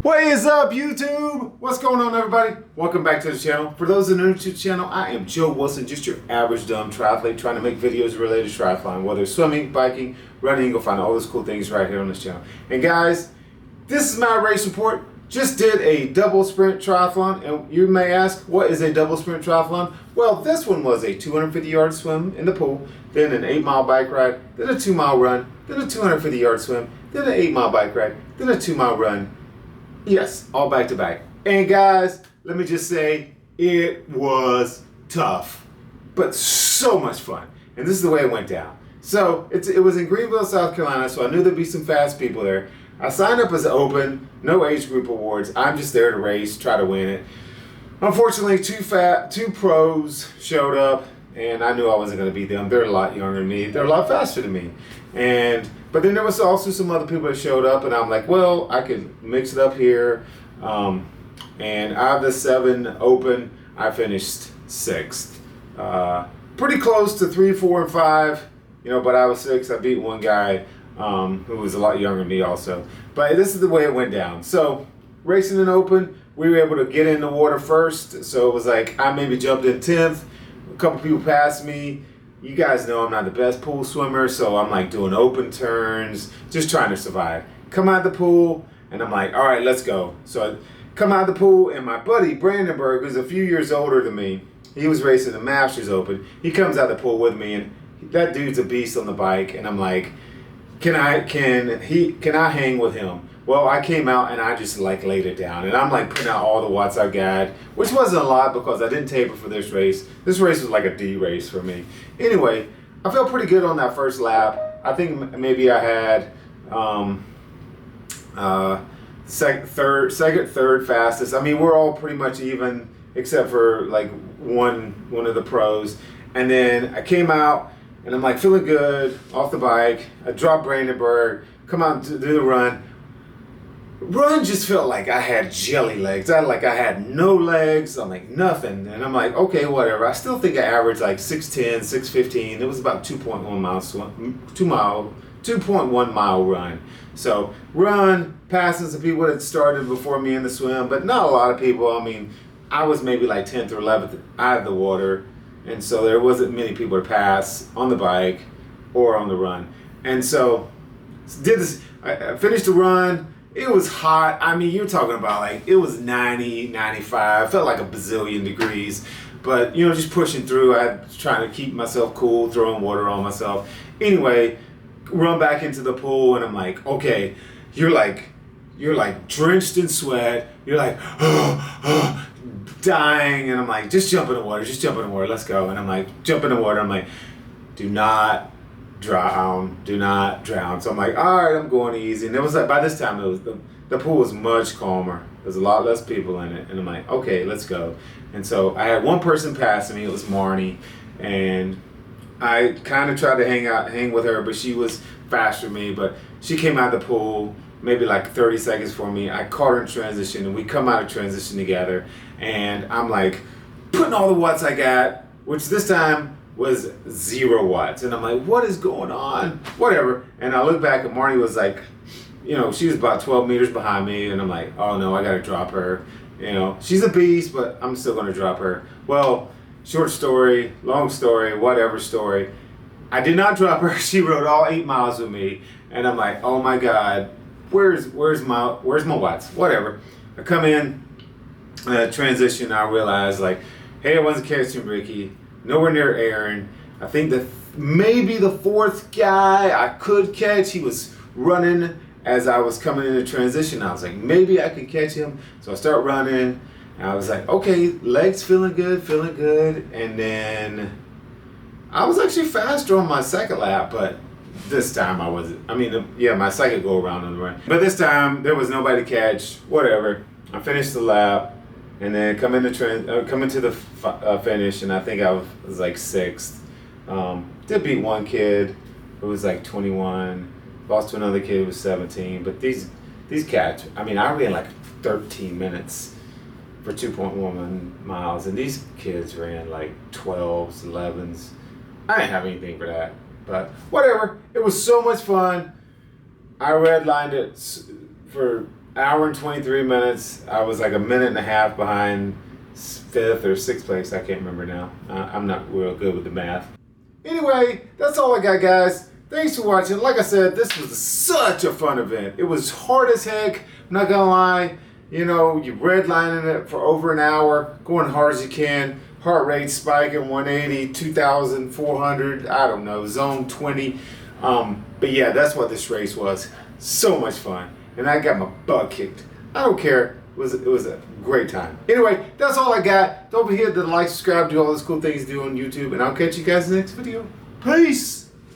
What is up, YouTube? What's going on, everybody? Welcome back to the channel. For those that are new to the channel, I am Joe Wilson, just your average dumb triathlete trying to make videos related to triathlon, whether it's swimming, biking, running. You'll find all those cool things right here on this channel. And guys, this is my race report. Just did a double sprint triathlon, and you may ask, what is a double sprint triathlon? Well, this one was a 250-yard swim in the pool, then an 8-mile bike ride, then a 2-mile run, then a 250-yard swim, then an 8-mile bike ride, then a 2-mile run. Yes, all back to back. And guys, let me just say, it was tough, but so much fun. And this is the way it went down. So it was in Greenville, South Carolina, so I knew there'd be some fast people there. I signed up as open, no age group awards. I'm just there to race, try to win it. Unfortunately, two pros showed up, and I knew I wasn't going to beat them. They're a lot younger than me. They're a lot faster than me. But then there was also some other people that showed up, and I'm like, well, I could mix it up here. And out of the 7 open, I finished 6th. Pretty close to 3, 4, and 5, but I was 6th. I beat one guy who was a lot younger than me also. But this is the way it went down. So racing in open, we were able to get in the water first. So it was like I maybe jumped in 10th. A couple people passed me. You guys know I'm not the best pool swimmer, so I'm like doing open turns, just trying to survive. Come out of the pool, and I'm like, all right, let's go. So I come out of the pool, and my buddy, Brandenburg, who's a few years older than me, he was racing the Masters Open. He comes out of the pool with me, and that dude's a beast on the bike, and I'm like, can I hang with him? Well, I came out and I just like laid it down, and I'm like putting out all the watts I got, which wasn't a lot because I didn't taper for this race. This race was like a D race for me. Anyway, I felt pretty good on that first lap. I think maybe I had second, third fastest. I mean, we're all pretty much even except for like one of the pros. And then I came out and I'm like feeling good off the bike. I dropped Brandenburg, come out to do the run. Run just felt like I had jelly legs. I had no legs. I'm like nothing. And I'm like, okay, whatever. I still think I averaged like 6:10, 6:15. It was about 2.1 miles, 2.1 mile run. So run, passing some people that started before me in the swim, but not a lot of people. I mean, I was maybe like 10th or 11th out of the water. And so there wasn't many people to pass on the bike or on the run. And so I finished the run. It was hot. I mean, you're talking about like, it was 90, 95. Felt like a bazillion degrees. But, just pushing through. I was trying to keep myself cool, throwing water on myself. Anyway, run back into the pool, and I'm like, okay, you're like drenched in sweat. You're like, dying. And I'm like, just jump in the water. Let's go. And I'm like, jump in the water. I'm like, do not drown. So I'm like, all right, I'm going easy. And it was like, by this time, it was the pool was much calmer. There's a lot less people in it. And I'm like, okay, let's go. And so I had one person passing me. It was Marnie. And I kind of tried to hang with her, but she was faster than me. But she came out of the pool maybe like 30 seconds for me. I caught her in transition, and we come out of transition together. And I'm like putting all the watts I got, which this time was 0 watts. And I'm like, what is going on? Whatever. And I look back, and Marnie was like, she was about 12 meters behind me. And I'm like, oh no, I got to drop her. She's a beast, but I'm still going to drop her. Well, short story, long story, whatever story. I did not drop her. She rode all 8 miles with me. And I'm like, oh my God, where's my watts? Whatever. I come in, transition, I realize like, hey, I wasn't catching Ricky. Nowhere near Aaron. I think that maybe the 4th guy I could catch. He was running as I was coming into transition. I was like, maybe I could catch him. So I start running, and I was like, okay, legs feeling good. And then I was actually faster on my second lap, but this time I wasn't. I mean, my second go around on the run. But this time there was nobody to catch. Whatever. I finished the lap. And then come into the finish, and I think I was like 6th. Did beat one kid who was like 21. Lost to another kid who was 17. But these cats, I mean, I ran like 13 minutes for 2.1 miles, and these kids ran like 12s, 11s. I didn't have anything for that, but whatever. It was so much fun. I redlined it for hour and 23 minutes. I was like a minute and a half behind fifth or sixth place. I can't remember now. I'm not real good with the math. Anyway, that's all I got, guys. Thanks for watching. Like I said, this was such a fun event. It was hard as heck. I'm not gonna lie. You know, you redlining it for over an hour, going hard as you can. Heart rate spiking 180, 2,400. I don't know, zone 20. But yeah, that's what this race was. So much fun, and I got my butt kicked. I don't care. It was a great time. Anyway, that's all I got. Don't forget to like, subscribe, do all those cool things you do on YouTube, and I'll catch you guys in the next video. Peace.